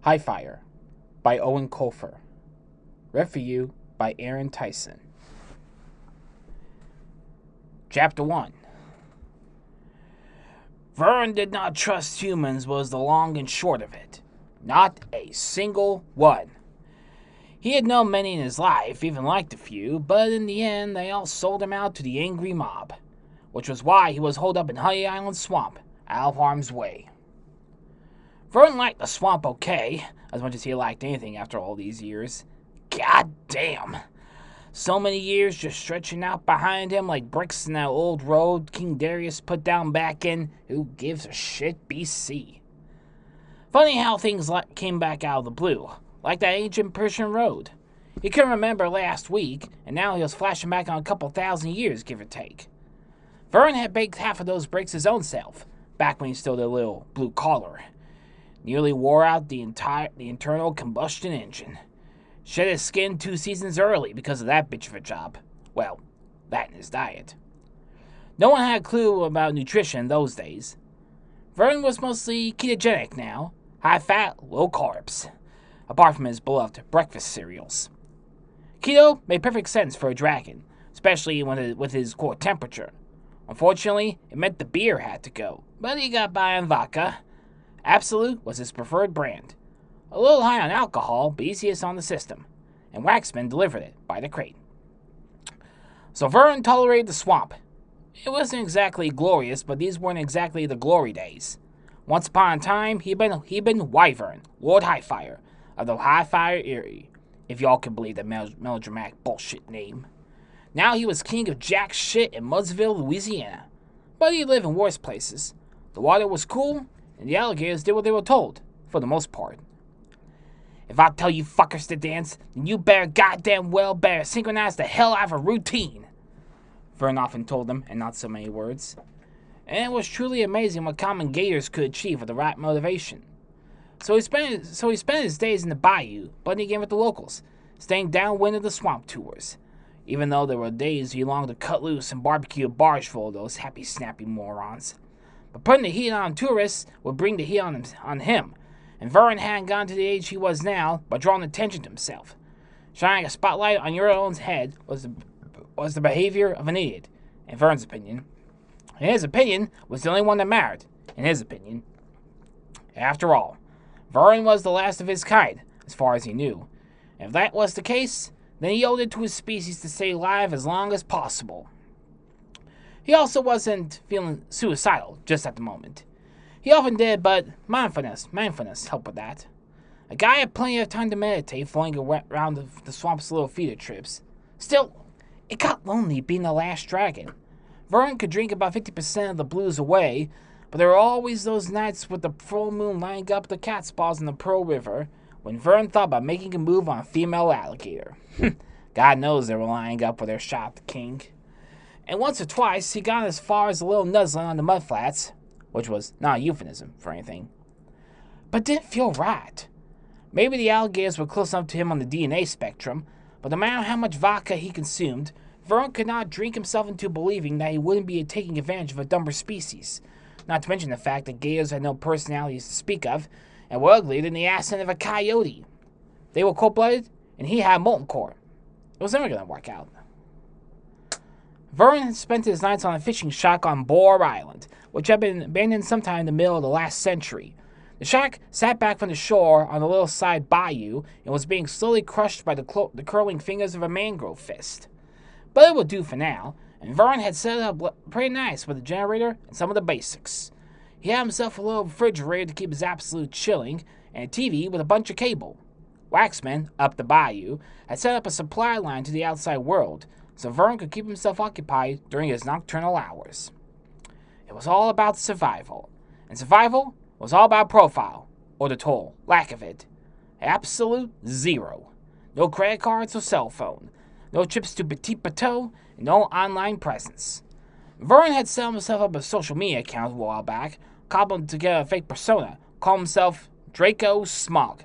High Fire by Owen Colfer. Read for you by Aaron Tyson. Chapter 1. Vern did not trust humans was the long and short of it. Not a single one. He had known many in his life, even liked a few, but in the end they all sold him out to the angry mob, which was why he was holed up in Honey Island Swamp, out of harm's way. Vern liked the swamp okay, as much as he liked anything after all these years. God damn! So many years just stretching out behind him like bricks in that old road King Darius put down back in Who Gives a Shit BC. Funny how things came back out of the blue, like that ancient Persian road. He couldn't remember last week, and now he was flashing back on a couple thousand years, give or take. Vern had baked half of those bricks his own self, back when he still did a little blue collar. Nearly wore out the internal combustion engine. Shed his skin 2 seasons early because of that bitch of a job. Well, that and his diet. No one had a clue about nutrition in those days. Vern was mostly ketogenic now, high fat, low carbs, apart from his beloved breakfast cereals. Keto made perfect sense for a dragon, especially with his core temperature. Unfortunately, it meant the beer had to go, but he got by on vodka. Absolute was his preferred brand. A little high on alcohol, but easiest on the system, and Waxman delivered it by the crate. So Vern tolerated the swamp. It wasn't exactly glorious, but these weren't exactly the glory days. Once upon a time, he'd been Wyvern, Lord Highfire, of the Highfire Eyrie, if y'all can believe that melodramatic bullshit name. Now he was king of jack shit in Mudsville, Louisiana. But he lived in worse places. The water was cool, and the alligators did what they were told, for the most part. If I tell you fuckers to dance, then you better synchronize the hell out of a routine, Vern often told them, in not so many words. And it was truly amazing what common gators could achieve with the right motivation. So he spent his days in the bayou, blending in with the locals, staying downwind of the swamp tours, even though there were days he longed to cut loose and barbecue a barge full of those happy snappy morons. But putting the heat on tourists would bring the heat on him, and Vern hadn't gotten to the age he was now by drawing attention to himself. Shining a spotlight on your own head was the behavior of an idiot, in Vern's opinion. And his opinion was the only one that mattered, in his opinion. After all, Vern was the last of his kind, as far as he knew. If that was the case, then he owed it to his species to stay alive as long as possible. He also wasn't feeling suicidal just at the moment. He often did, but mindfulness helped with that. A guy had plenty of time to meditate, flying around the swamp's little feeder trips. Still, it got lonely being the last dragon. Vern could drink about 50% of the blues away, but there were always those nights with the full moon lining up the catspaws in the Pearl River when Vern thought about making a move on a female alligator. God knows they were lining up for their shot at the king. And once or twice, he got as far as a little nuzzling on the mudflats, which was not a euphemism for anything, but didn't feel right. Maybe the alligators were close enough to him on the DNA spectrum, but no matter how much vodka he consumed, Vern could not drink himself into believing that he wouldn't be taking advantage of a dumber species, not to mention the fact that gators had no personalities to speak of, and were uglier than the accent of a coyote. They were cold-blooded, and he had a molten core. It was never going to work out. Vern had spent his nights on a fishing shack on Boar Island, which had been abandoned sometime in the middle of the last century. The shack sat back from the shore on a little side bayou and was being slowly crushed by the curling fingers of a mangrove fist. But it would do for now, and Vern had set it up pretty nice with a generator and some of the basics. He had himself a little refrigerator to keep his absolute chilling, and a TV with a bunch of cable. Waxman, up the bayou, had set up a supply line to the outside world, so Vern could keep himself occupied during his nocturnal hours. It was all about survival, and survival was all about profile, or the total lack of it. Absolute zero. No credit cards or cell phone, no trips to Petit Bateau, and no online presence. Vern had set himself up a social media account a while back, cobbled together a fake persona, called himself Draco Smog,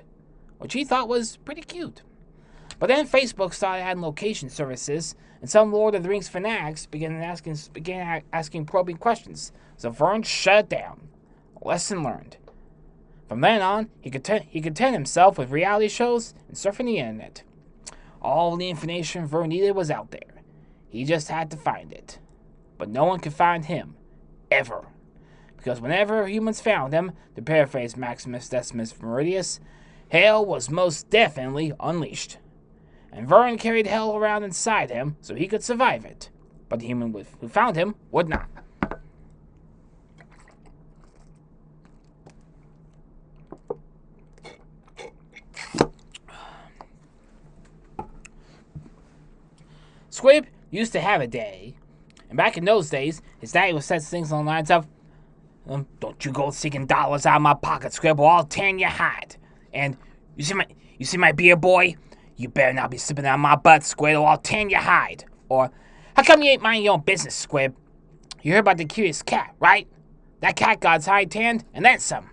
which he thought was pretty cute. But then Facebook started adding location services, and some Lord of the Rings fanatics began asking probing questions, so Vern shut it down. Lesson learned. From then on, he contented himself with reality shows and surfing the internet. All the information Vern needed was out there. He just had to find it. But no one could find him. Ever. Because whenever humans found him, to paraphrase Maximus Decimus Meridius, hell was most definitely unleashed. And Vern carried hell around inside him so he could survive it. But the human who found him would not. Squib used to have a daddy, and back in those days, his daddy would say things along the lines of, "Don't you go seeking dollars out of my pocket, Squib, or I'll tan your hide." And you see my beer, boy? You better not be sipping on my butt, Squib, or I'll tan your hide. Or, how come you ain't minding your own business, Squib? You heard about the curious cat, right? That cat got his hide tanned, and then some.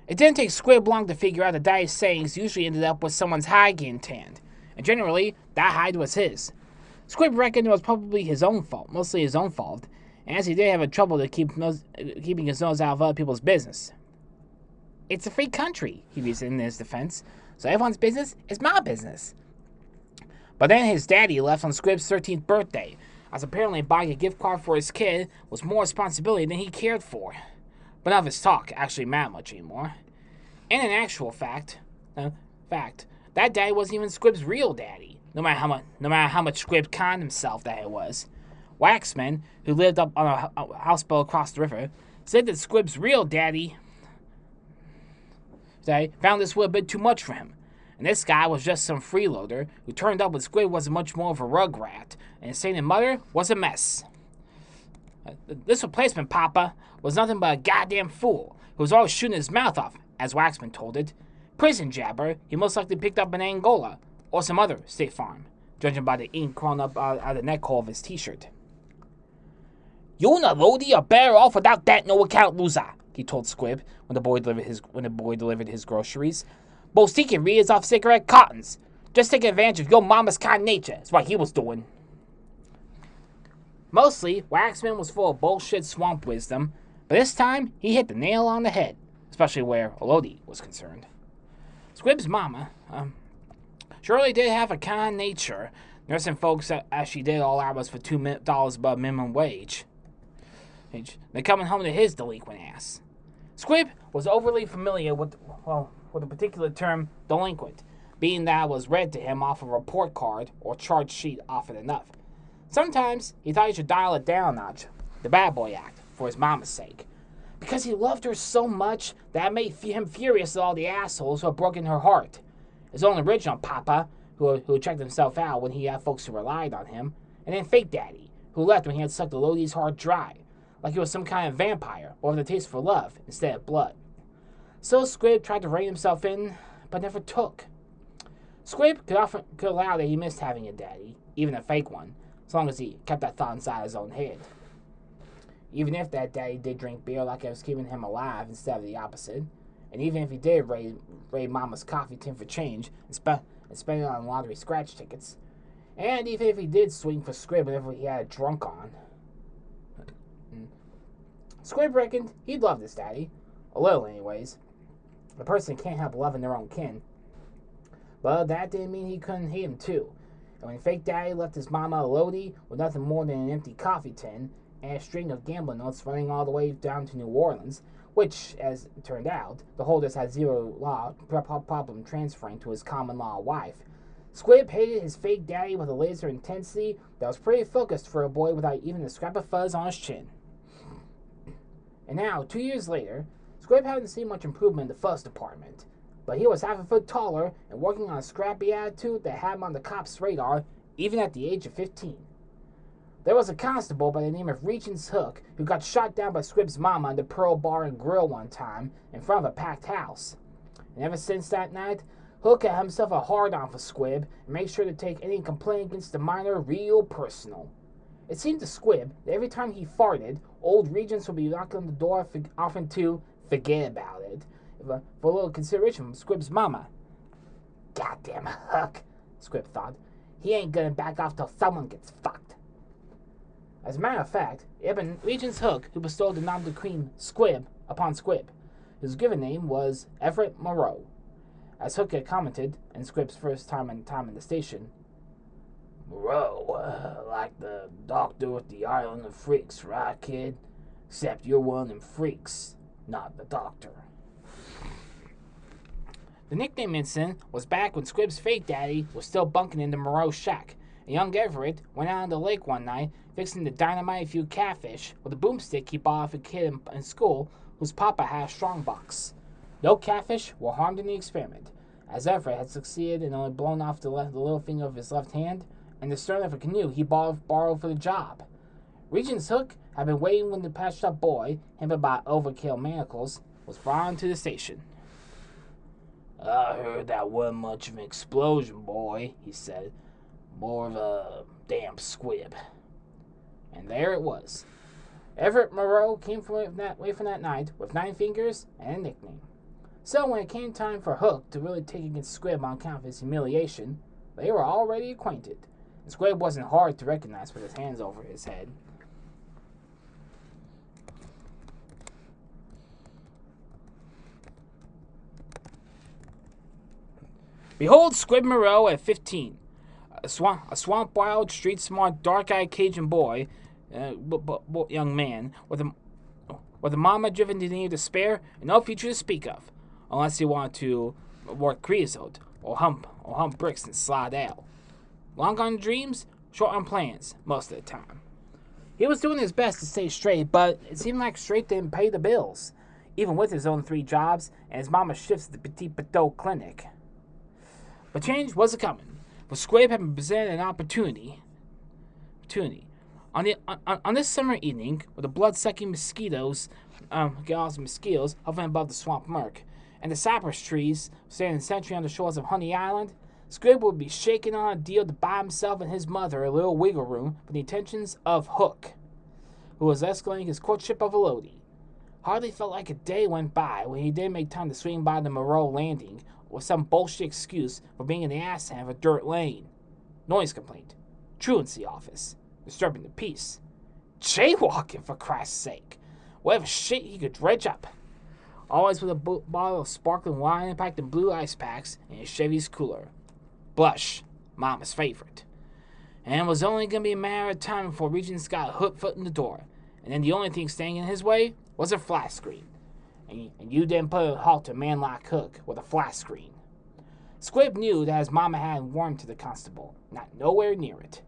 It didn't take Squib long to figure out that daddy's sayings usually ended up with someone's hide getting tanned. And generally, that hide was his. Squib reckoned it was probably his own fault, mostly his own fault, as he did have trouble to keeping his nose out of other people's business. It's a free country, he reasoned in his defense, so everyone's business is my business. But then his daddy left on Squib's 13th birthday, as apparently buying a gift card for his kid was more responsibility than he cared for. But none of his talk actually mattered much anymore. And in actual fact, that daddy wasn't even Squib's real daddy, no matter how much Squib conned himself that it was. Waxman, who lived up on a houseboat across the river, said that Squib's real daddy found this a bit too much for him, and this guy was just some freeloader who turned up when Squib was much more of a rugrat, and his sainted mother was a mess. This replacement papa was nothing but a goddamn fool who was always shooting his mouth off, as Waxman told it. Prison jabber he most likely picked up in Angola, or some other state farm, judging by the ink crawling up out of the neck hole of his t-shirt. "You and the Lodi are better off without that no-account loser," he told Squib when the boy delivered his groceries. "Most he can read is off cigarette cartons. Just taking advantage of your mama's kind nature is what he was doing." Mostly, Waxman was full of bullshit swamp wisdom, but this time he hit the nail on the head, especially where Lodi was concerned. Squib's mama surely did have a kind nature, nursing folks as she did all hours for $2 above minimum wage. Then coming home to his delinquent ass. Squib was overly familiar with the particular term delinquent, being that it was read to him off a report card or charge sheet often enough. Sometimes he thought he should dial it down a notch, the bad boy act, for his mama's sake. Because he loved her so much that it made him furious at all the assholes who had broken her heart. His own original papa, who checked himself out when he had folks who relied on him, and then fake daddy, who left when he had sucked the Lodi's heart dry, like he was some kind of vampire or with a taste for love instead of blood. So Squib tried to rein himself in, but never took. Squib could allow that he missed having a daddy, even a fake one, as long as he kept that thought inside his own head. Even if that daddy did drink beer like it was keeping him alive instead of the opposite, and even if he did raid Mama's coffee tin for change and spend it on lottery scratch tickets, and even if he did swing for Squib whenever he had a drunk on, Squib reckoned he'd love his daddy, a little anyways. A person can't help loving their own kin, but that didn't mean he couldn't hate him too. And when fake daddy left his mama a Lodi with nothing more than an empty coffee tin and a string of gambling notes running all the way down to New Orleans, which, as it turned out, the holders had zero problem transferring to his common-law wife, Squib hated his fake daddy with a laser intensity that was pretty focused for a boy without even a scrap of fuzz on his chin. And now, 2 years later, Squib hadn't seen much improvement in the fuzz department, but he was half a foot taller and working on a scrappy attitude that had him on the cops' radar, even at the age of 15. There was a constable by the name of Regent's Hook who got shot down by Squib's mama in the Pearl Bar and Grill one time in front of a packed house. And ever since that night, Hook had himself a hard-on for Squib and made sure to take any complaint against the minor real personal. It seemed to Squib that every time he farted, old Regents would be knocking on the door offering to forget about it, for a little consideration from Squib's mama. "Goddamn Hook," Squib thought. "He ain't gonna back off till someone gets fucked." As a matter of fact, it had been Regent's Hook who bestowed the nom de creme Squib upon Squib. His given name was Everett Moreau. As Hook had commented in Squib's first time in the station, Moreau, like the doctor at the Island of Freaks, right, kid? Except you're one of them freaks, not the doctor. The nickname incident was back when Squib's fake daddy was still bunking in the Moreau shack, and young Everett went out on the lake one night fixing to dynamite a few catfish with a boomstick he bought off a kid in school whose papa had a strongbox. No catfish were harmed in the experiment, as Everett had succeeded in only blowing off the little finger of his left hand and the stern of a canoe he borrowed for the job. Regent's Hook had been waiting when the patched-up boy, hampered by overkill manacles, was brought into the station. I heard that wasn't much of an explosion, boy, he said. More of a damn squib. And there it was. Everett Moreau came away from that night with 9 fingers and a nickname. So when it came time for Hook to really take against Squib on account of his humiliation, they were already acquainted. And Squib wasn't hard to recognize with his hands over his head. Behold Squib Moreau at 15, a swamp-wild, street-smart, dark-eyed Cajun boy, young man, with a mama driven to near despair and no future to speak of, unless he wanted to work creosote or hump bricks and slide ale. Long on dreams, short on plans, most of the time. He was doing his best to stay straight, but it seemed like straight didn't pay the bills, even with his own 3 jobs and his mama's shifts at the Petit Bateau Clinic. But change was a-coming, for Squib had been presented an opportunity. On this summer evening, with the blood-sucking mosquitoes hovering above the swamp murk, and the cypress trees standing sentry on the shores of Honey Island, Squib would be shaking on a deal to buy himself and his mother a little wiggle room for the attentions of Hook, who was escalating his courtship of Elodie. Hardly felt like a day went by when he didn't make time to swing by the Moreau landing with some bullshit excuse for being in the ass end of a dirt lane. Noise complaint. Truancy office. Disturbing the peace. Jaywalking, for Christ's sake. Whatever shit he could dredge up. Always with a bottle of sparkling wine packed in blue ice packs in his Chevy's cooler. Blush, Mama's favorite. And it was only going to be a matter of time before Regent's got a hook foot in the door. And then the only thing standing in his way was a flat screen. And you didn't put a halt to a man like Hook with a flat screen. Squib knew that his mama hadn't warmed to the constable, not nowhere near it.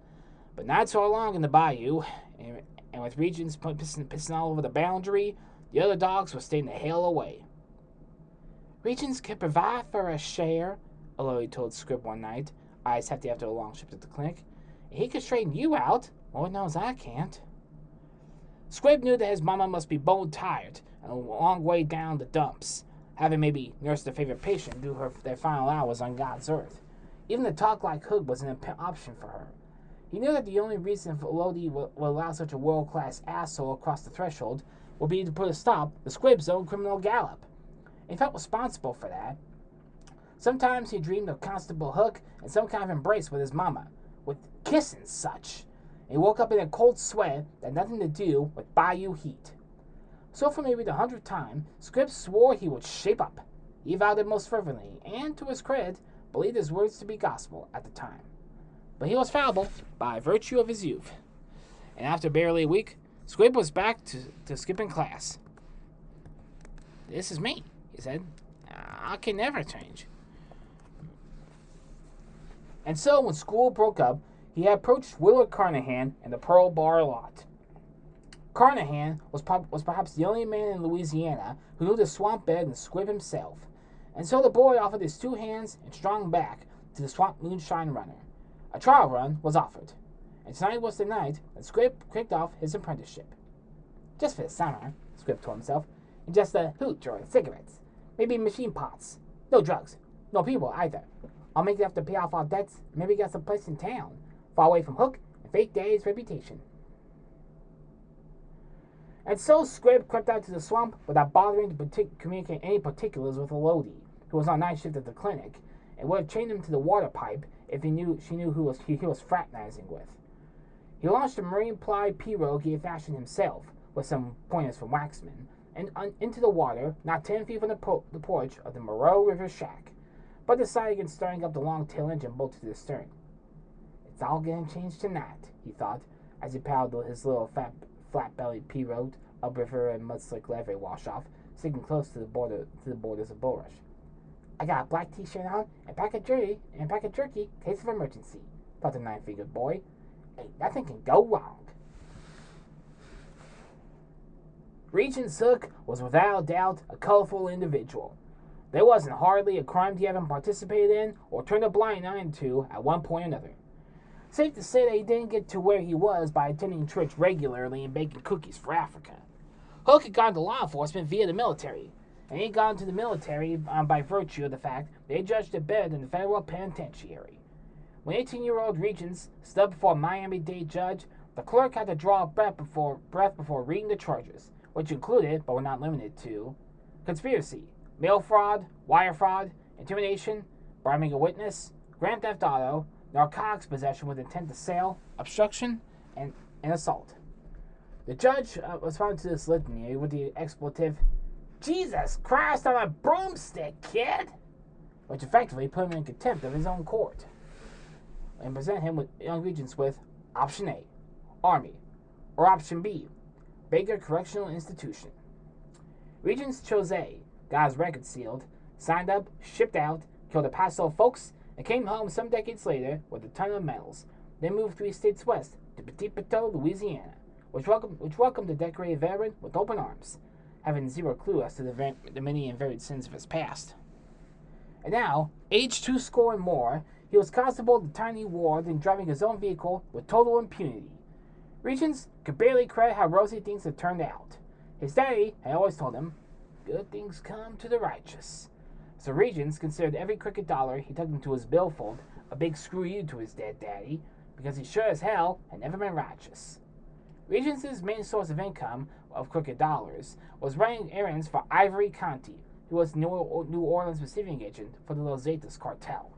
But not so long in the bayou, and with Regents pissing all over the boundary, the other dogs were staying the hell away. Regents could provide for a share, Elodie told Squib one night, eyes hefty after a long shift at the clinic. He could straighten you out. Lord knows I can't. Squib knew that his mama must be bone tired and a long way down the dumps, having maybe nursed a favorite patient through their final hours on God's earth. Even to talk like Hook was an option for her. He knew that the only reason Elodie would allow such a world-class asshole across the threshold would be to put a stop to Squib's own criminal gallop. And he felt responsible for that. Sometimes he dreamed of Constable Hook and some kind of embrace with his mama, with kiss and such. And he woke up in a cold sweat that had nothing to do with bayou heat. So for maybe the 100th time, Squib swore he would shape up. He vowed it most fervently, and to his credit, believed his words to be gospel at the time. But he was fallible by virtue of his youth. And after barely a week, Squib was back to skipping class. This is me, he said. I can never change. And so when school broke up, he had approached Willard Carnahan in the Pearl Bar lot. Carnahan was perhaps the only man in Louisiana who knew the swamp bed and Squib himself. And so the boy offered his 2 hands and strong back to the swamp moonshine runner. A trial run was offered, and tonight was the night that Squib kicked off his apprenticeship. Just for the summer, Squib told himself, and just a hoot or cigarettes, maybe machine pots, no drugs, no people either. I'll make enough to pay off our debts and maybe get some place in town, far away from Hook and fake Daddy's reputation. And so Squib crept out to the swamp without bothering to communicate any particulars with Elodie, who was on night shift at the clinic, and would have chained him to the water pipe if she knew who he was fraternizing with. He launched a marine ply pirogue he had fashioned himself, with some pointers from Waxman, and into the water, not 10 feet from the porch of the Moreau River shack, but decided against starting up the long tail engine bolted to the stern. It's all gonna change tonight, he thought, as he paddled his little flat-bellied pirogue upriver and mudslick levee wash-off, sticking close to the borders of bulrush. I got a black t-shirt on and pack of jerky, case of emergency, thought the 9-fingered boy. Ain't nothing can go wrong. Regent's Hook was without doubt a colorful individual. There wasn't hardly a crime he hadn't participated in or turned a blind eye to at one point or another. Safe to say that he didn't get to where he was by attending church regularly and baking cookies for Africa. Hook had gone to law enforcement via the military, and he had gone to the military by virtue of the fact they judged it better than the federal penitentiary. When 18-year-old Regents stood before a Miami-Dade judge, the clerk had to draw a breath before reading the charges, which included, but were not limited to, conspiracy, mail fraud, wire fraud, intimidation, bribing a witness, grand theft auto, narcotics possession with intent to sell, obstruction, and assault. The judge responded to this litany with the expletive, "Jesus Christ on a broomstick, kid!" which effectively put him in contempt of his own court, and present him with young Regents with Option A, Army, or Option B, Baker Correctional Institution. Regents chose A, got his record sealed, signed up, shipped out, killed a Paso folks, and came home some decades later with a ton of medals, then moved 3 states west to Petit Plateau, Louisiana, which welcomed the decorated veteran with open arms, having zero clue as to the many and varied sins of his past. And now, aged 20 and more, he was constable of the tiny ward and driving his own vehicle with total impunity. Regents could barely credit how rosy things had turned out. His daddy had always told him, "Good things come to the righteous." So Regents considered every crooked dollar he tucked into his billfold a big screw you to his dead daddy, because he sure as hell had never been righteous. Regents' main source of income of crooked dollars was running errands for Ivory Conti, who was the New Orleans receiving agent for the Los Zetas cartel.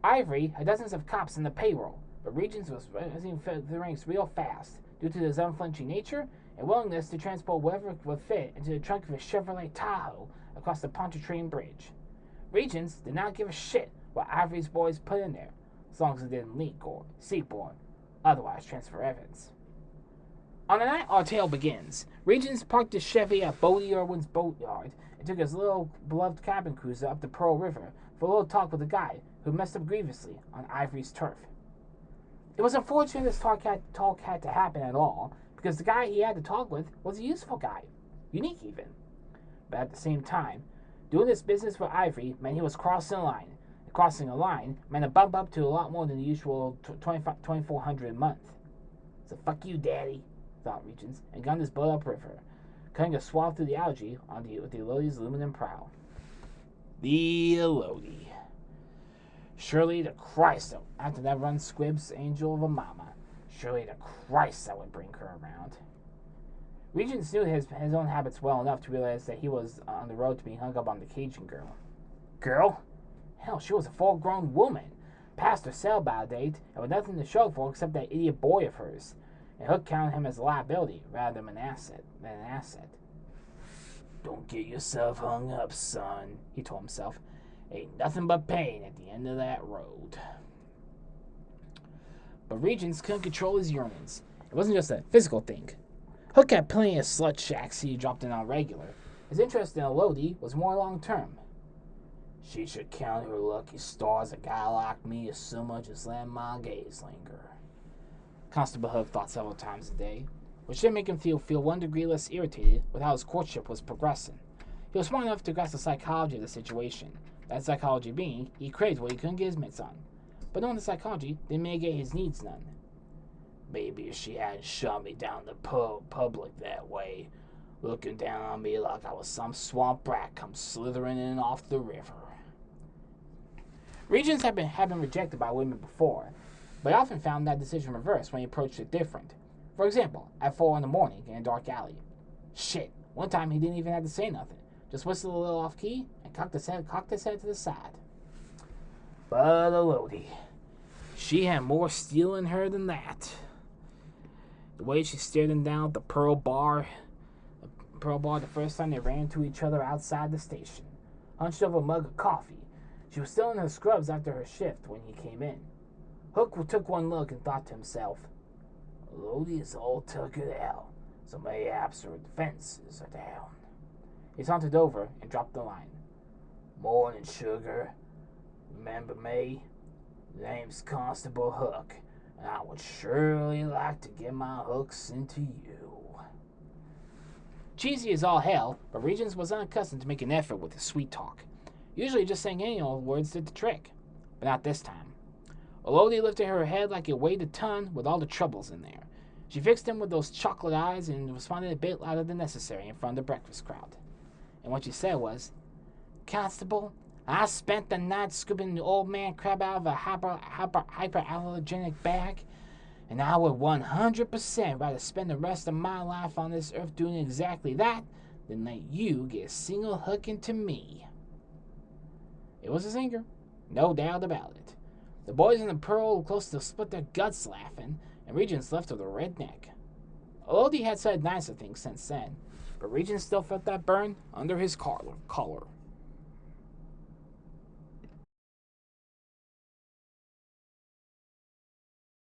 Ivory had dozens of cops in the payroll, but Regents was rising the ranks real fast due to his unflinching nature and willingness to transport whatever would fit into the trunk of his Chevrolet Tahoe across the Pontchartrain Bridge. Regents did not give a shit what Ivory's boys put in there, as long as it didn't leak or seep or otherwise transfer evidence. On the night our tale begins, Regents parked his Chevy at Bodie Irwin's boatyard and took his little beloved cabin cruiser up the Pearl River for a little talk with a guy who messed up grievously on Ivory's turf. It was unfortunate this talk had to happen at all, because the guy he had to talk with was a useful guy, unique even. But at the same time, doing this business for Ivory meant he was crossing a line, and crossing a line meant a bump up to a lot more than the usual $2,400 a month. So fuck you, Daddy, thought Regents, and gunned his boat upriver, cutting a swath through the algae with the Elodie's aluminum prow. The Elodie. Surely to Christ, after that run Squib's angel of a mama, surely to Christ I would bring her around. Regents knew his own habits well enough to realize that he was on the road to being hung up on the Cajun girl. Girl? Hell, she was a full-grown woman, past her sell-by date, and with nothing to show for except that idiot boy of hers, and Hook counted him as a liability rather than an asset. Don't get yourself hung up, son, he told himself. Ain't nothing but pain at the end of that road. But Regents couldn't control his yearnings. It wasn't just a physical thing. Hook had plenty of slut shacks he dropped in on regular. His interest in Elodie was more long-term. She should count her lucky stars a guy like me as so much as letting my gaze linger. Constable Hook thought several times a day, which didn't make him feel 1 degree less irritated with how his courtship was progressing. He was smart enough to grasp the psychology of the situation. That psychology being, he craved what he couldn't get his mitts on. But knowing the psychology didn't mitigate his needs none. Maybe if she hadn't shot me down the public that way, looking down on me like I was some swamp rat come slithering in off the river. Regents had been rejected by women before, but I often found that decision reversed when he approached it different. For example, at 4 in the morning in a dark alley. Shit, one time he didn't even have to say nothing. Just whistled a little off-key and cocked his head to the side. But Elodie, she had more steel in her than that. The way she stared him down at the Pearl Bar Pearl Bar the first time they ran into each other outside the station, hunched over a mug of coffee. She was still in her scrubs after her shift when he came in. Hook took one look and thought to himself, Elodie's all tuckered out, so mayhaps her defenses are down. He sauntered over and dropped the line. Morning, sugar. Remember me? Name's Constable Hook, and I would surely like to get my hooks into you. Cheesy as all hell, but Regents was unaccustomed to make an effort with his sweet talk. Usually just saying any old words did the trick, but not this time. Elodie lifted her head like it weighed a ton with all the troubles in there. She fixed him with those chocolate eyes and responded a bit louder than necessary in front of the breakfast crowd. And what she said was, Constable, I spent the night scooping the old man crab out of a hyperallergenic bag, and I would 100% rather spend the rest of my life on this earth doing exactly that than let you get a single hook into me. It was a singer, no doubt about it. The boys in the Pearl were close to split their guts laughing, and Regents left with a red neck. Elodie had said nicer things since then, but Regents still felt that burn under his collar.